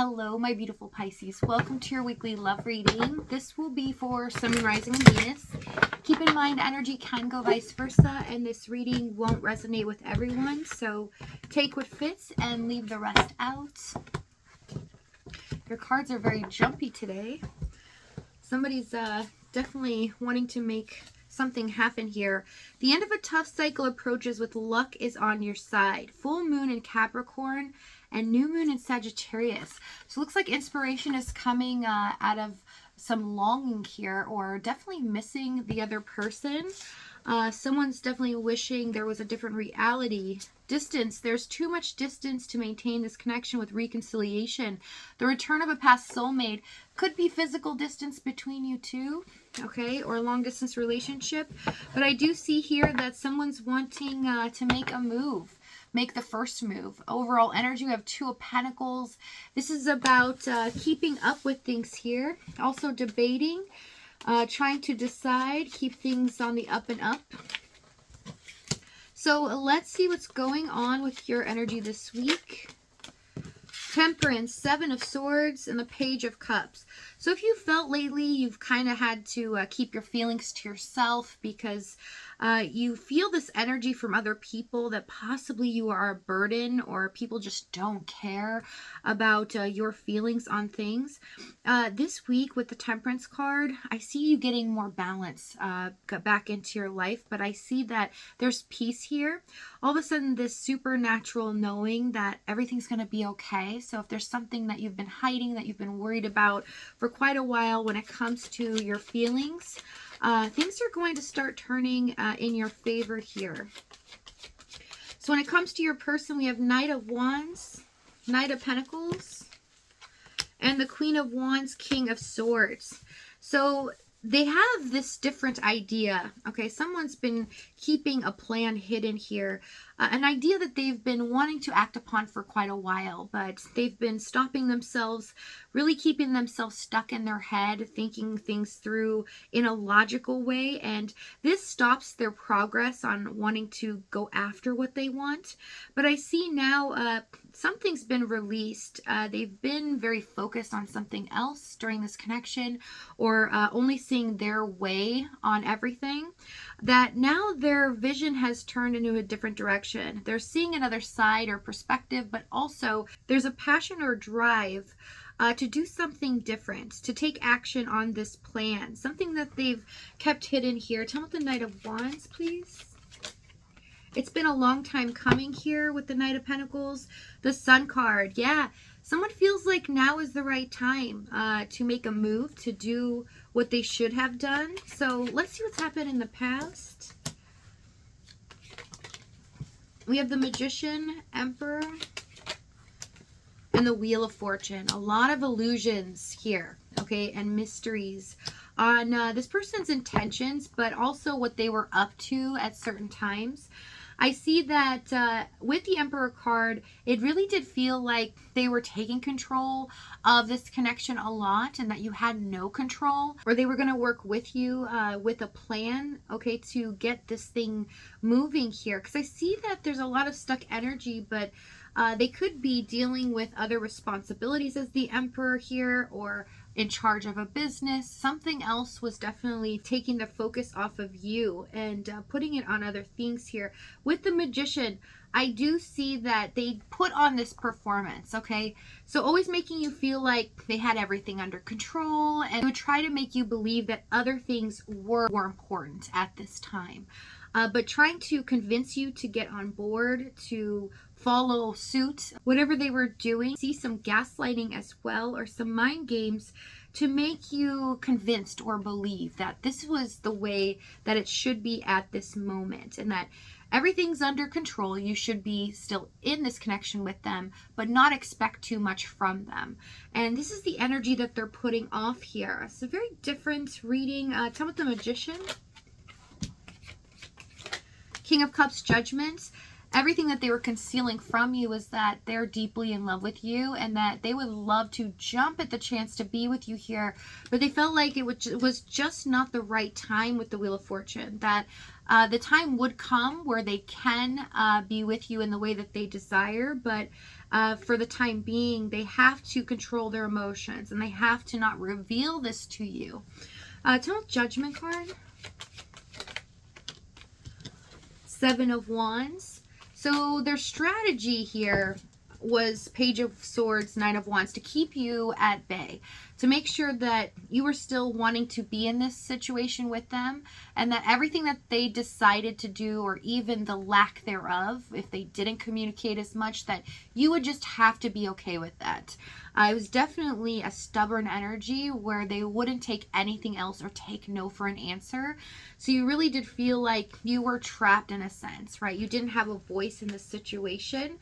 Hello, my beautiful Pisces. Welcome to your weekly love reading. This will be for Sun, Moon, Rising, and Venus. Keep in mind, energy can go vice versa, and this reading won't resonate with everyone. So take what fits and leave the rest out. Your cards are very jumpy today. Somebody's definitely wanting to make something happen here. The end of a tough cycle approaches with luck is on your side. Full moon in Capricorn and new moon in Sagittarius. So it looks like inspiration is coming out of some longing here, or definitely missing the other person. Someone's definitely wishing there was a different reality. Distance. There's too much distance to maintain this connection with reconciliation. The return of a past soulmate. Could be physical distance between you two, okay, or a long distance relationship. But I do see here that someone's wanting to make a move. Make the first move. Overall energy, we have Two of Pentacles. This is about keeping up with things here. Also debating, trying to decide, keep things on the up and up. So let's see what's going on with your energy this week. Temperance, Seven of Swords, and the Page of Cups. So if you felt lately you've kind of had to keep your feelings to yourself because you feel this energy from other people that possibly you are a burden, or people just don't care about your feelings on things. This week with the Temperance card, I see you getting more balance back into your life, but I see that there's peace here. All of a sudden, this supernatural knowing that everything's going to be okay. So if there's something that you've been hiding, that you've been worried about for quite a while when it comes to your feelings, things are going to start turning in your favor here. So when it comes to your person, we have Knight of Wands, Knight of Pentacles, and the Queen of Wands, King of Swords. So they have this different idea. Okay, someone's been keeping a plan hidden here. An idea that they've been wanting to act upon for quite a while, but they've been stopping themselves, really keeping themselves stuck in their head, thinking things through in a logical way. And this stops their progress on wanting to go after what they want. But I see now something's been released. They've been very focused on something else during this connection, or only seeing their way on everything, that now their vision has turned into a different direction. They're seeing another side or perspective, but also there's a passion or drive to do something different, to take action on this plan, something that they've kept hidden here. Tell me the Knight of Wands, please. It's been a long time coming here with the Knight of Pentacles. The Sun card, yeah. Someone feels like now is the right time to make a move, to do what they should have done. So let's see what's happened in the past. We have the Magician, Emperor, and the Wheel of Fortune. A lot of illusions here, okay, and mysteries on this person's intentions, but also what they were up to at certain times. I see that with the Emperor card, it really did feel like they were taking control of this connection a lot, and that you had no control, or they were going to work with you with a plan, okay, to get this thing moving here. Because I see that there's a lot of stuck energy, but they could be dealing with other responsibilities as the Emperor here, or in charge of a business. Something else was definitely taking the focus off of you and putting it on other things here. With the Magician, I do see that they put on this performance, okay? So always making you feel like they had everything under control, and would try to make you believe that other things were more important at this time. But trying to convince you to get on board, to follow suit, whatever they were doing. See some gaslighting as well, or some mind games to make you convinced or believe that this was the way that it should be at this moment, and that everything's under control. You should be still in this connection with them, but not expect too much from them. And this is the energy that they're putting off here. It's a very different reading. Tell me the Magician. King of Cups, Judgment. Everything that they were concealing from you is that they're deeply in love with you, and that they would love to jump at the chance to be with you here, but they felt like it was just not the right time with the Wheel of Fortune, that the time would come where they can be with you in the way that they desire, but For the time being, they have to control their emotions, and they have to not reveal this to you. Tell Judgment card. 7 of Wands. So their strategy here was Page of Swords, 9 of Wands, to keep you at bay, to make sure that you were still wanting to be in this situation with them, and that everything that they decided to do, or even the lack thereof, if they didn't communicate as much, that you would just have to be okay with that. It was definitely a stubborn energy where they wouldn't take anything else or take no for an answer. So you really did feel like you were trapped in a sense, right? You didn't have a voice in this situation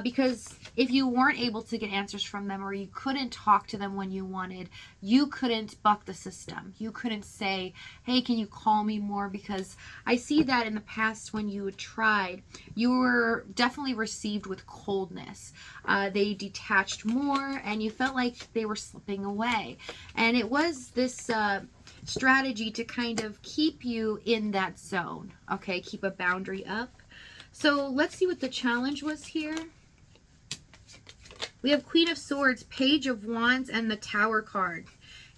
because if you weren't able to get answers from them, or you couldn't talk to them when you wanted, you couldn't buck the system. You couldn't say, hey, can you call me more? Because I see that in the past when you tried, you were definitely received with coldness. They detached more, and you felt like they were slipping away. And it was this strategy to kind of keep you in that zone, okay? Keep a boundary up. So let's see what the challenge was here. We have Queen of Swords, Page of Wands, and the Tower card.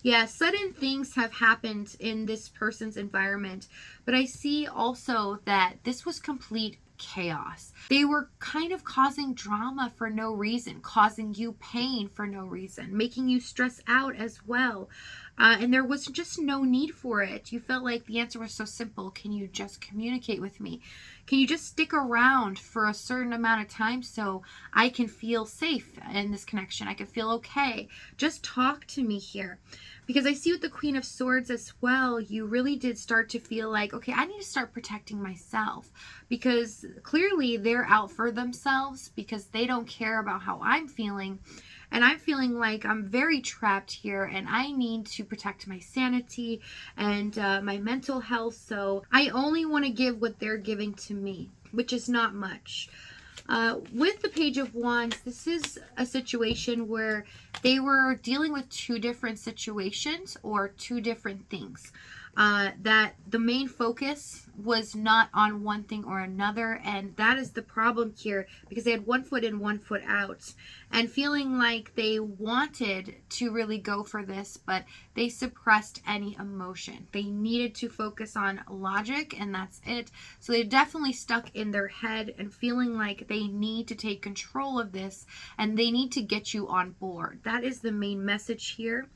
Yeah, sudden things have happened in this person's environment, but I see also that this was complete chaos. They were kind of causing drama for no reason, causing you pain for no reason, making you stress out as well. And there was just no need for it. You felt like the answer was so simple. Can you just communicate with me? Can you just stick around for a certain amount of time so I can feel safe in this connection? I can feel okay. Just talk to me here. Because I see with the Queen of Swords as well, you really did start to feel like, okay, I need to start protecting myself. Because clearly they're out for themselves because they don't care about how I'm feeling. And I'm feeling like I'm very trapped here, and I need to protect my sanity and my mental health. So I only want to give what they're giving to me, which is not much. With the Page of Wands, this is a situation where they were dealing with two different situations or two different things. That the main focus was not on one thing or another, and that is the problem here, because they had one foot in, one foot out, and feeling like they wanted to really go for this, but they suppressed any emotion. They needed to focus on logic, and that's it. So they're definitely stuck in their head and feeling like they need to take control of this, and they need to get you on board. That is the main message here.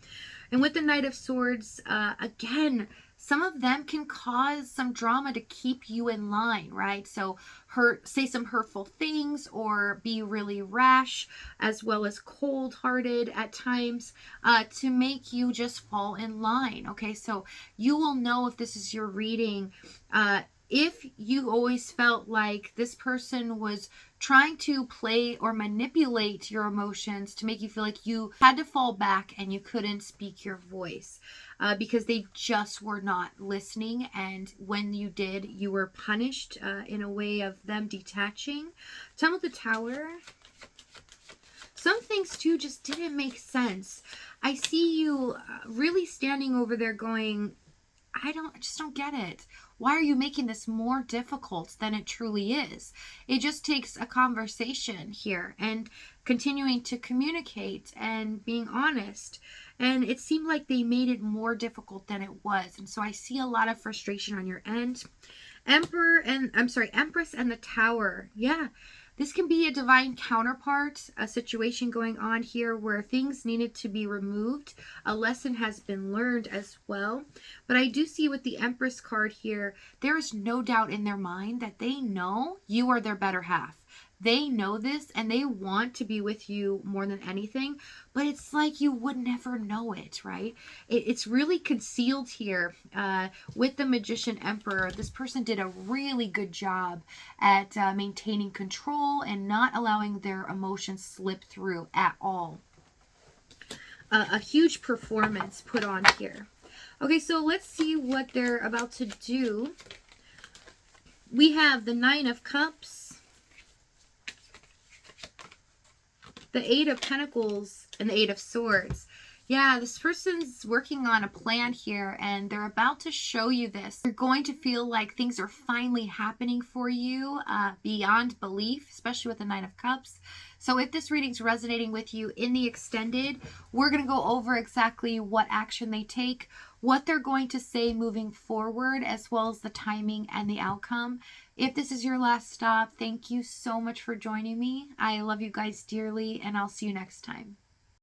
And with the Knight of Swords, again, some of them can cause some drama to keep you in line, right? So say some hurtful things, or be really rash, as well as cold-hearted at times, to make you just fall in line, okay? So you will know if this is your reading, if you always felt like this person was trying to play or manipulate your emotions to make you feel like you had to fall back and you couldn't speak your voice, because they just were not listening, and when you did, you were punished in a way of them detaching. Tell me the Tower. Some things too just didn't make sense. I see you really standing over there going, I just don't get it. Why are you making this more difficult than it truly is? It just takes a conversation here and continuing to communicate and being honest. And it seemed like they made it more difficult than it was. And so I see a lot of frustration on your end. Empress and the Tower. Yeah. This can be a divine counterpart, a situation going on here where things needed to be removed. A lesson has been learned as well. But I do see with the Empress card here, there is no doubt in their mind that they know you are their better half. They know this, and they want to be with you more than anything, but it's like you would never know it, right? It's really concealed here with the Magician Emperor. This person did a really good job at maintaining control and not allowing their emotions slip through at all. A huge performance put on here. Okay, so let's see what they're about to do. We have the Nine of Cups, the Eight of Pentacles, and the Eight of Swords. Yeah, this person's working on a plan here and they're about to show you this. You're going to feel like things are finally happening for you beyond belief, especially with the Nine of Cups. So if this reading's resonating with you in the extended, we're going to go over exactly what action they take, what they're going to say moving forward, as well as the timing and the outcome. If this is your last stop, thank you so much for joining me. I love you guys dearly, and I'll see you next time.